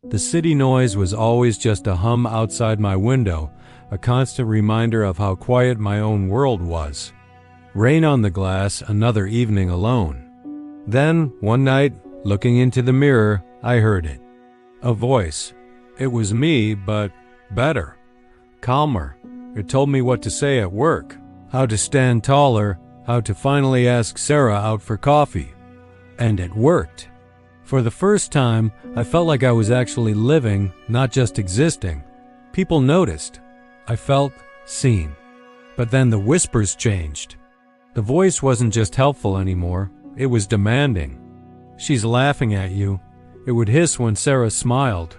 The city noise was always just a hum outside my window, a constant reminder of how quiet my own world was. Rain on the glass, another evening alone. Then, one night, looking into the mirror, I heard it. A voice. It was me, but better. Calmer. It told me what to say at work, how to stand taller, how to finally ask Sarah out for coffee. And it worked. For the first time, I felt like I was actually living, not just existing. People noticed. I felt seen. But then the whispers changed. The voice wasn't just helpful anymore, it was demanding. She's laughing at you. It would hiss when Sarah smiled.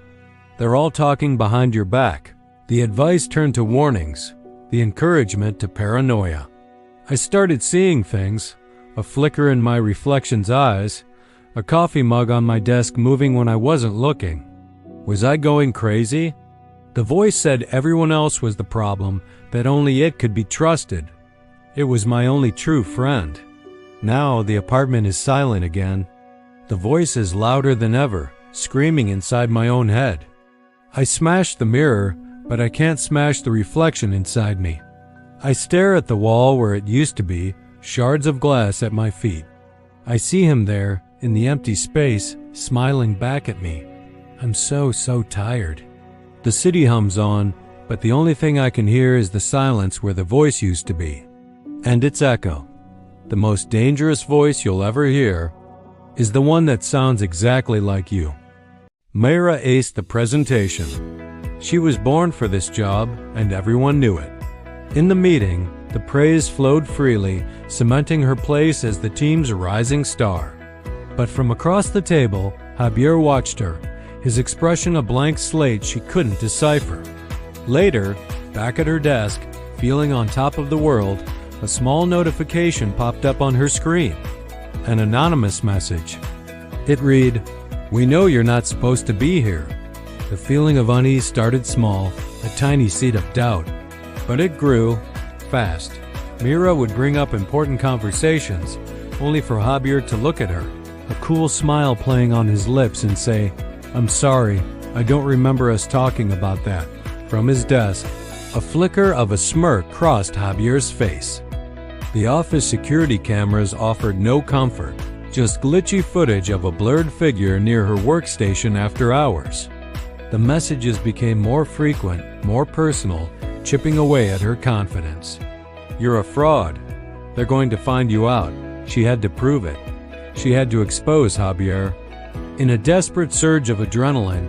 They're all talking behind your back. The advice turned to warnings, the encouragement to paranoia. I started seeing things, a flicker in my reflection's eyes, a coffee mug on my desk moving when I wasn't looking. Was I going crazy? The voice said everyone else was the problem, that only it could be trusted. It was my only true friend. Now the apartment is silent again. The voice is louder than ever, screaming inside my own head. I smash the mirror, but I can't smash the reflection inside me. I stare at the wall where it used to be, shards of glass at my feet. I see him there, in the empty space, smiling back at me. I'm so tired. The city hums on, but the only thing I can hear is the silence where the voice used to be. And its echo. The most dangerous voice you'll ever hear is the one that sounds exactly like you. Mayra aced the presentation. She was born for this job, and everyone knew it. In the meeting, the praise flowed freely, cementing her place as the team's rising star. But from across the table, Javier watched her, his expression a blank slate she couldn't decipher. Later, back at her desk, feeling on top of the world, a small notification popped up on her screen. An anonymous message. It read, "We know you're not supposed to be here." The feeling of unease started small, a tiny seed of doubt. But it grew, fast. Mayra would bring up important conversations, only for Javier to look at her, a cool smile playing on his lips, and say, "I'm sorry, I don't remember us talking about that." From his desk, a flicker of a smirk crossed Javier's face. The office security cameras offered no comfort, just glitchy footage of a blurred figure near her workstation after hours. The messages became more frequent, more personal, chipping away at her confidence. "You're a fraud. They're going to find you out." She had to prove it. She had to expose Javier. In a desperate surge of adrenaline,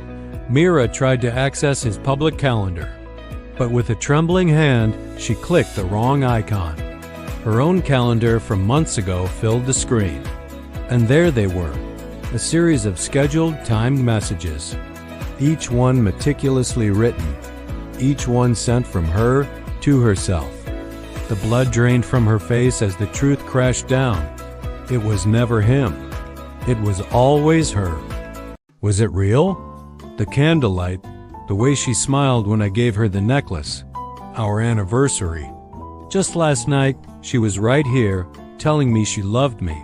Mayra tried to access his public calendar. But with a trembling hand, she clicked the wrong icon. Her own calendar from months ago filled the screen. And there they were, a series of scheduled, timed messages, each one meticulously written, each one sent from her to herself. The blood drained from her face as the truth crashed down. It was never him. It was always her. Was it real? The candlelight, the way she smiled when I gave her the necklace, our anniversary. Just last night, she was right here, telling me she loved me.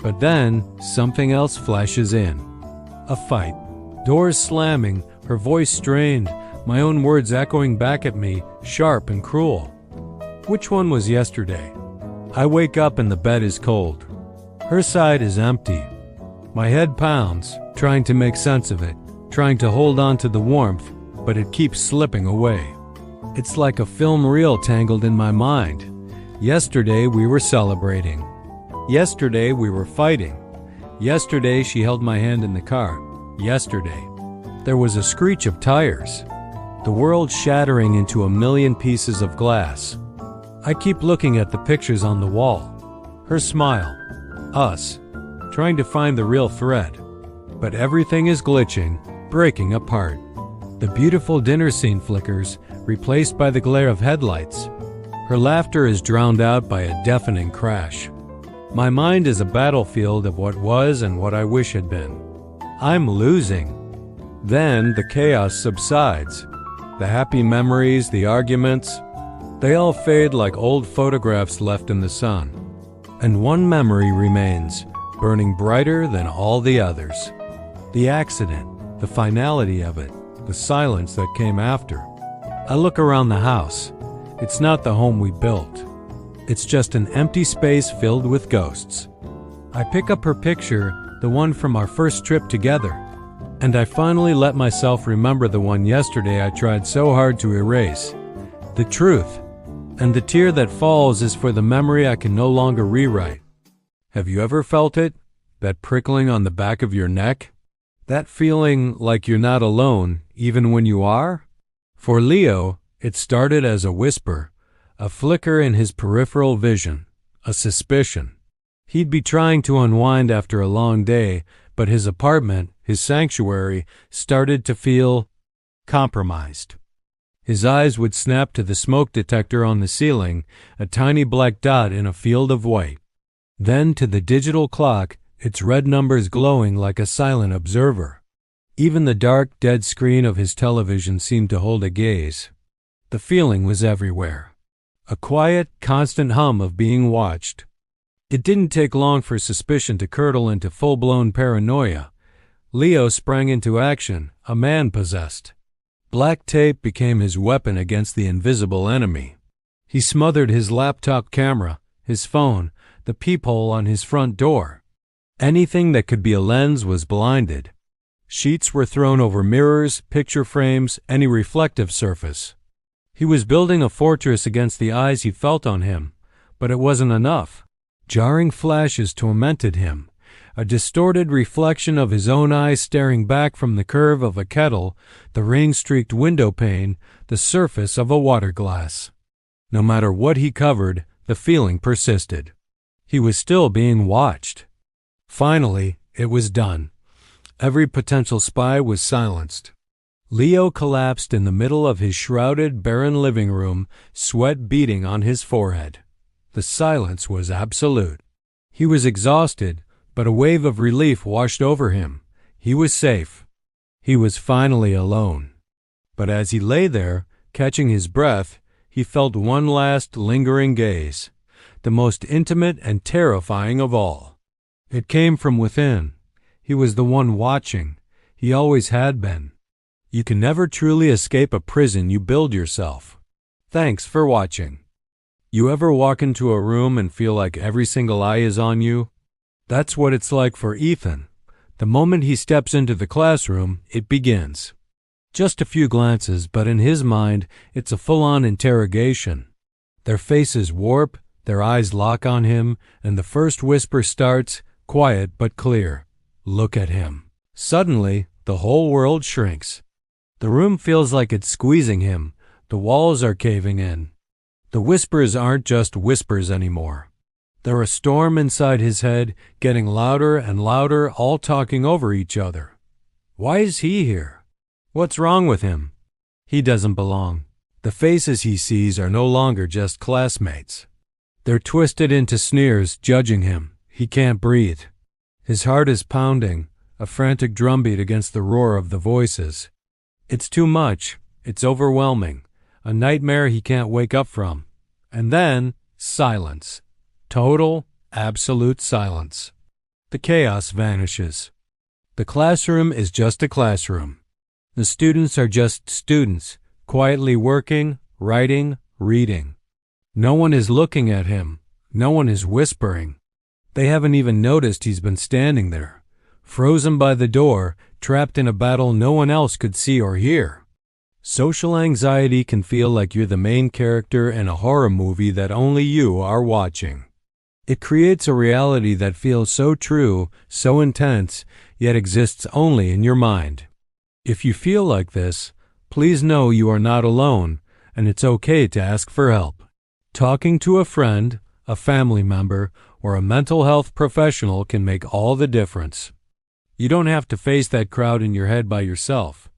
But then, something else flashes in. A fight. Doors slamming, her voice strained, my own words echoing back at me, sharp and cruel. Which one was yesterday? I wake up and the bed is cold. Her side is empty. My head pounds, trying to make sense of it, trying to hold on to the warmth, but it keeps slipping away. It's like a film reel tangled in my mind. Yesterday we were celebrating. Yesterday we were fighting. Yesterday she held my hand in the car. Yesterday. There was a screech of tires. The world shattering into a million pieces of glass. I keep looking at the pictures on the wall. Her smile. Us. Trying to find the real thread. But everything is glitching, breaking apart. The beautiful dinner scene flickers, replaced by the glare of headlights. Her laughter is drowned out by a deafening crash. My mind is a battlefield of what was and what I wish had been. I'm losing. Then the chaos subsides. The happy memories, the arguments, they all fade like old photographs left in the sun. And one memory remains, burning brighter than all the others. The accident, the finality of it, the silence that came after. I look around the house. It's not the home we built. It's just an empty space filled with ghosts. I pick up her picture, the one from our first trip together, and I finally let myself remember the one yesterday I tried so hard to erase. The truth. And the tear that falls is for the memory I can no longer rewrite. Have you ever felt it? That prickling on the back of your neck? That feeling like you're not alone, even when you are? For Leo, it started as a whisper, a flicker in his peripheral vision, a suspicion. He'd be trying to unwind after a long day, but his apartment, his sanctuary, started to feel compromised. His eyes would snap to the smoke detector on the ceiling, a tiny black dot in a field of white. Then to the digital clock, its red numbers glowing like a silent observer. Even the dark, dead screen of his television seemed to hold a gaze. The feeling was everywhere. A quiet, constant hum of being watched. It didn't take long for suspicion to curdle into full-blown paranoia. Leo sprang into action, a man possessed. Black tape became his weapon against the invisible enemy. He smothered his laptop camera, his phone, the peephole on his front door. Anything that could be a lens was blinded. Sheets were thrown over mirrors, picture frames, any reflective surface. He was building a fortress against the eyes he felt on him, but it wasn't enough. Jarring flashes tormented him, a distorted reflection of his own eyes staring back from the curve of a kettle, the rain-streaked window pane, the surface of a water glass. No matter what he covered, the feeling persisted. He was still being watched. Finally, it was done. Every potential spy was silenced. Leo collapsed in the middle of his shrouded, barren living room, sweat beading on his forehead. The silence was absolute. He was exhausted, but a wave of relief washed over him. He was safe. He was finally alone. But as he lay there, catching his breath, he felt one last lingering gaze, the most intimate and terrifying of all. It came from within. He was the one watching. He always had been. You can never truly escape a prison you build yourself. Thanks for watching. You ever walk into a room and feel like every single eye is on you? That's what it's like for Ethan. The moment he steps into the classroom, it begins. Just a few glances, but in his mind, it's a full-on interrogation. Their faces warp, their eyes lock on him, and the first whisper starts, quiet but clear. Look at him. Suddenly, the whole world shrinks. The room feels like it's squeezing him. The walls are caving in. The whispers aren't just whispers anymore. They're a storm inside his head, getting louder and louder, all talking over each other. Why is he here? What's wrong with him? He doesn't belong. The faces he sees are no longer just classmates. They're twisted into sneers, judging him. He can't breathe. His heart is pounding, a frantic drumbeat against the roar of the voices. It's too much. It's overwhelming. A nightmare he can't wake up from. And then, silence. Total, absolute silence. The chaos vanishes. The classroom is just a classroom. The students are just students, quietly working, writing, reading. No one is looking at him. No one is whispering. They haven't even noticed he's been standing there, frozen by the door, trapped in a battle no one else could see or hear. Social anxiety can feel like you're the main character in a horror movie that only you are watching. It creates a reality that feels so true, so intense, yet exists only in your mind. If you feel like this, please know you are not alone, and it's okay to ask for help. Talking to a friend, a family member, or a mental health professional can make all the difference. You don't have to face that crowd in your head by yourself.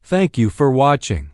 Thank you for watching.